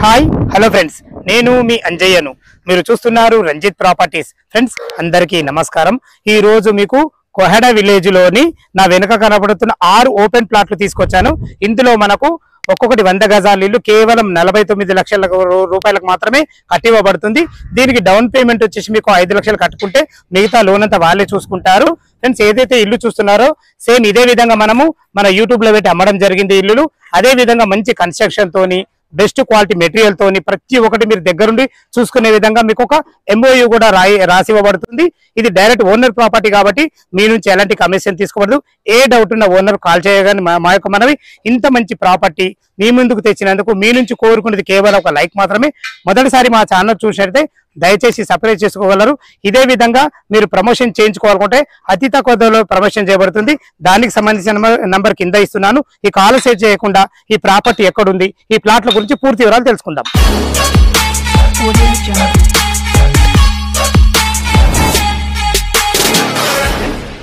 Hi hello friends, నేను మీ అంజయ్యను. మీరు చూస్తున్నారు రంజిత్ ప్రాపర్టీస్. ఫ్రెండ్స్ అందరికీ నమస్కారం. ఈ రోజు మీకు కొహెడ విలేజ్ లోని నా వెనుక కనబడుతున్న 6 ఓపెన్ ప్లాట్లు తీసుకొచ్చాను. ఇందులో మనకు ఒక్కొక్కటి 100 గజాల ఇల్లు కేవలం 49 లక్షల రూపాయలకు మాత్రమే కట్టివ్వబడుతుంది. దీనికి డౌన్ పేమెంట్ వచ్చేసి మీకు 5 లక్షలు కట్టుకుంటే మిగతా లోన్ అంతా వాళ్ళే చూసుకుంటారు. ఫ్రెండ్స్ ఏదైతే ఇల్లు చూస్తున్నారో సేమ్ ఇదే విధంగా మనము మన యూట్యూబ్ లో పెట్టి అమ్మడం జరిగింది ఇల్లులు. అదే విధంగా మంచి కన్స్ట్రక్షన్ తోని బెస్ట్ క్వాలిటీ మెటీరియల్ తోని ప్రతి ఒక్కటి మీరు దగ్గరుండి చూసుకునే విధంగా మీకు ఒక MOU కూడా రాసి ఇవ్వబడుతుంది. ఇది డైరెక్ట్ ఓనర్ ప్రాపర్టీ కాబట్టి మీ నుంచి ఎలాంటి కమిషన్ తీసుకోబడదు. ఏ డౌట్ ఉన్న ఓనర్ కాల్ చేయగానే మా యొక్క మనవి, ఇంత మంచి ప్రాపర్టీ మీ ముందుకు తెచ్చినందుకు మీ నుంచి కోరుకునేది కేవలం ఒక లైక్ మాత్రమే. మొదటిసారి మా ఛానల్ చూసినట్లయితే దయచేసి సబ్స్క్రైబ్ చేసుకోగలరు. ఇదే విధంగా మీరు ప్రమోషన్ చేయించుకోవాలనుకుంటే అతి తక్కువ ధరలో ప్రమోషన్ చేయబడుతుంది. దానికి సంబంధించిన నంబర్ కింద ఇస్తున్నాను. ఈ కాల్ సేవ్ చేయకుండా ఈ ప్రాపర్టీ ఎక్కడుంది, ఈ ప్లాట్ల గురించి పూర్తి వివరాలు తెలుసుకుందాం.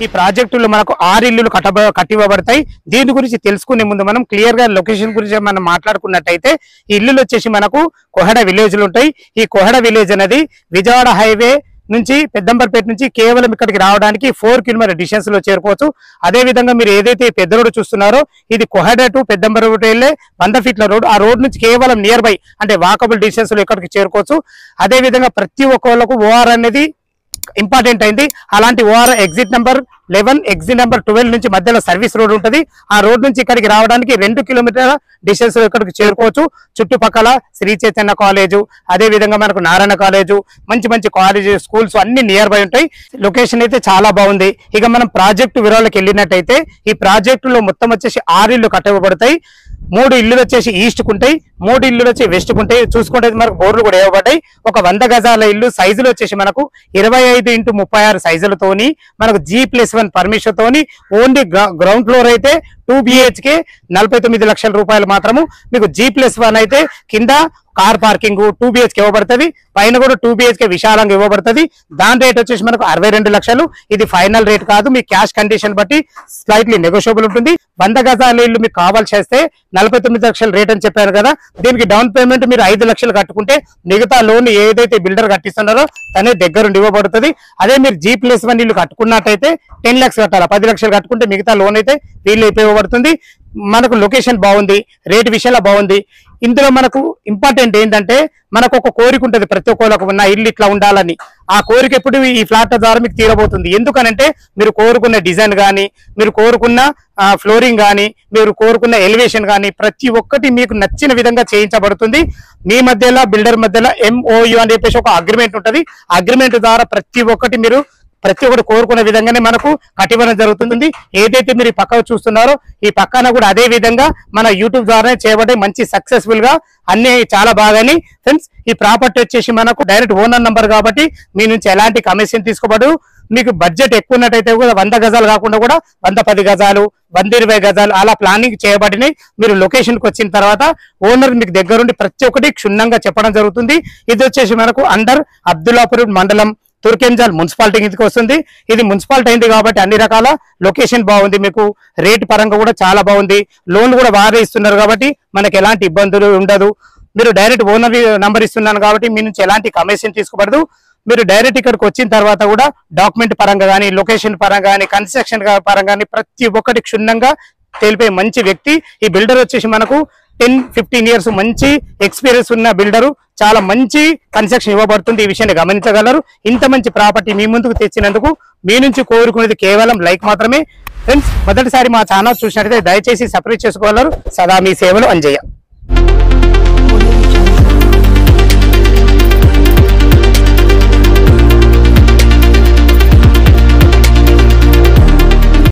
ఈ ప్రాజెక్టులో మనకు 6 ఇల్లులు కట్టివ్వబడతాయి. దీని గురించి తెలుసుకునే ముందు మనం క్లియర్ గా లొకేషన్ గురించి మనం మాట్లాడుకున్నట్టయితే ఈ ఇల్లులు వచ్చేసి మనకు కొహెడ విలేజ్లు ఉంటాయి. ఈ కొహెడ విలేజ్ అనేది విజయవాడ హైవే నుంచి పెద్దంబర్పేట నుంచి కేవలం ఇక్కడికి రావడానికి 4 కిలోమీటర్ డిస్టెన్స్ లో చేరుకోవచ్చు. అదే విధంగా మీరు ఏదైతే పెద్ద రోడ్డు చూస్తున్నారో ఇది కొహెడ టు పెద్దంబర్పేట వెళ్ళే 100 ఫీట్ల రోడ్. ఆ రోడ్ నుంచి కేవలం నియర్ బై అంటే వాకబుల్ డిస్టెన్స్ లో ఇక్కడికి చేరుకోవచ్చు. అదే విధంగా ప్రతి ఒక్కళ్ళకు OR అనేది ఇంపార్టెంట్ అయింది. అలాంటి OR exit number 11 exit number 12 నుంచి మధ్యలో సర్వీస్ రోడ్ ఉంటుంది. ఆ రోడ్ నుంచి ఇక్కడికి రావడానికి 2 కిలోమీటర్ల డిస్టెన్స్ లో ఇక్కడికి చేరుకోవచ్చు. చుట్టుపక్కల శ్రీ చైతన్య కాలేజు, అదే విధంగా మనకు నారాయణ కాలేజు, మంచి మంచి కాలేజ్ స్కూల్స్ అన్ని నియర్ బై ఉంటాయి. లొకేషన్ అయితే చాలా బాగుంది. ఇక మనం ప్రాజెక్టు వివరాలకు వెళ్ళినట్టయితే ఈ ప్రాజెక్టులో మొత్తం వచ్చేసి 6 ఇల్లు కట్టబడతాయి. 3 ఇల్లులు వచ్చేసి ఈస్ట్ కుంటాయి, 3 ఇల్లులు వచ్చి వెస్ట్ కుంటాయి. చూసుకుంటే మనకు బోర్లు కూడా వేయబడ్డాయి. ఒక 100 గజాల ఇల్లు సైజులు వచ్చేసి మనకు 25x36 సైజులతోని మనకు G+1 పర్మిషన్ తోని ఓన్లీ గ్రౌండ్ ఫ్లోర్ అయితే 2 BHK 49 లక్షల రూపాయలు మాత్రము. మీకు G+1 అయితే కింద కార్ పార్కింగ్ 2 BHK ఇవ్వబడుతుంది. పైన కూడా 2 BHK విశాలంగా ఇవ్వబడుతుంది. దాని రేట్ వచ్చేసి మనకు 62 లక్షలు. ఇది ఫైనల్ రేట్ కాదు, మీ క్యాష్ కండిషన్ బట్టి స్లైట్లీ నెగోషియబుల్ ఉంటుంది. 100 గజాల ఇల్లు మీకు కావాల్సి చేస్తే 49 లక్షల రేట్ అని చెప్పారు కదా. దీనికి డౌన్ పేమెంట్ మీరు 5 లక్షలు కట్టుకుంటే మిగతా లోన్ ఏదైతే బిల్డర్ కట్టిస్తున్నారో తనే దగ్గరుండి ఇవ్వబడుతుంది. అదే మీరు G+1 ఇల్లు కట్టుకున్నట్టయితే 10 లక్షలు కట్టాలి. 10 లక్షలు కట్టుకుంటే మిగతా లోన్ అయితే వీళ్ళు ఇవ్వబడుతుంది. మనకు లొకేషన్ బాగుంది, రేట్ విషయంలో బాగుంది. ఇందులో మనకు ఇంపార్టెంట్ ఏంటంటే మనకు ఒక కోరిక ఉంటుంది ప్రతి ఒక్కరికి, నా ఇల్లు ఇట్లా ఉండాలని. ఆ కోరిక ఎప్పుడు ఈ ఫ్లాట్ ద్వారా మీకు తీరబోతుంది. ఎందుకనంటే మీరు కోరుకున్న డిజైన్ కానీ, మీరు కోరుకున్న ఫ్లోరింగ్ కానీ, మీరు కోరుకున్న ఎలివేషన్ కానీ ప్రతి ఒక్కటి మీకు నచ్చిన విధంగా చేయించబడుతుంది. మీ మధ్యలో బిల్డర్ మధ్యలో MOU అని చెప్పేసి ఒక అగ్రిమెంట్ ఉంటుంది. అగ్రిమెంట్ ద్వారా ప్రతి ఒక్కటి కోరుకునే విధంగానే మనకు కట్టివ్వడం జరుగుతుంది. ఏదైతే మీరు ఈ పక్క చూస్తున్నారో ఈ పక్కన కూడా అదే విధంగా మన యూట్యూబ్ ద్వారానే చేయబడే మంచి సక్సెస్ఫుల్ గా అన్ని చాలా బాగాని. ఫ్రెండ్స్ ఈ ప్రాపర్టీ వచ్చేసి మనకు డైరెక్ట్ ఓనర్ నంబర్ కాబట్టి మీ నుంచి ఎలాంటి కమిషన్ తీసుకోబడు. మీకు బడ్జెట్ ఎక్కువ ఉన్నట్టయితే కూడా 100 గజాలు కాకుండా కూడా 110 గజాలు 120 గజాలు అలా ప్లానింగ్ చేయబడినాయి. మీరు లొకేషన్ కి వచ్చిన తర్వాత ఓనర్ మీకు దగ్గరుండి ప్రతి ఒక్కటి క్షుణ్ణంగా చెప్పడం జరుగుతుంది. ఇది వచ్చేసి మనకు అండర్ అబ్దుల్లాపూర్ మండలం తుర్కెంజాల్ మున్సిపాలిటీ కిందకి వస్తుంది. ఇది మున్సిపాలిటీ అయింది కాబట్టి అన్ని రకాల లొకేషన్ బాగుంది. మీకు రేట్ పరంగా కూడా చాలా బాగుంది. లోన్ కూడా వారే ఇస్తున్నారు కాబట్టి మనకు ఎలాంటి ఇబ్బందులు ఉండదు. మీరు డైరెక్ట్ ఓనర్ నంబర్ ఇస్తున్నాను కాబట్టి మీ నుంచి ఎలాంటి కమిషన్ తీసుకోబడదు. మీరు డైరెక్ట్ ఇక్కడికి వచ్చిన తర్వాత కూడా డాక్యుమెంట్ పరంగా కానీ, లొకేషన్ పరంగా కానీ, కన్స్ట్రక్షన్ పరంగా కానీ ప్రతి ఒక్కటి క్షుణ్ణంగా తెలిపే మంచి వ్యక్తి. ఈ బిల్డర్ వచ్చేసి మనకు 10-15 ఇయర్స్ మంచి ఎక్స్పీరియన్స్ ఉన్న బిల్డరు. చాలా మంచి కన్స్ట్రక్షన్ ఇవ్వబడుతుంది. ఈ విషయాన్ని గమనించగలరు. ఇంత మంచి ప్రాపర్టీ మీ ముందుకు తెచ్చినందుకు మీ నుంచి కోరుకునేది కేవలం లైక్ మాత్రమే. ఫ్రెండ్స్ మొదటిసారి మా ఛానల్ చూసినట్లయితే దయచేసి సబ్స్క్రైబ్ చేసుకోగలరు. సదా మీ సేవలు అంజయ్య.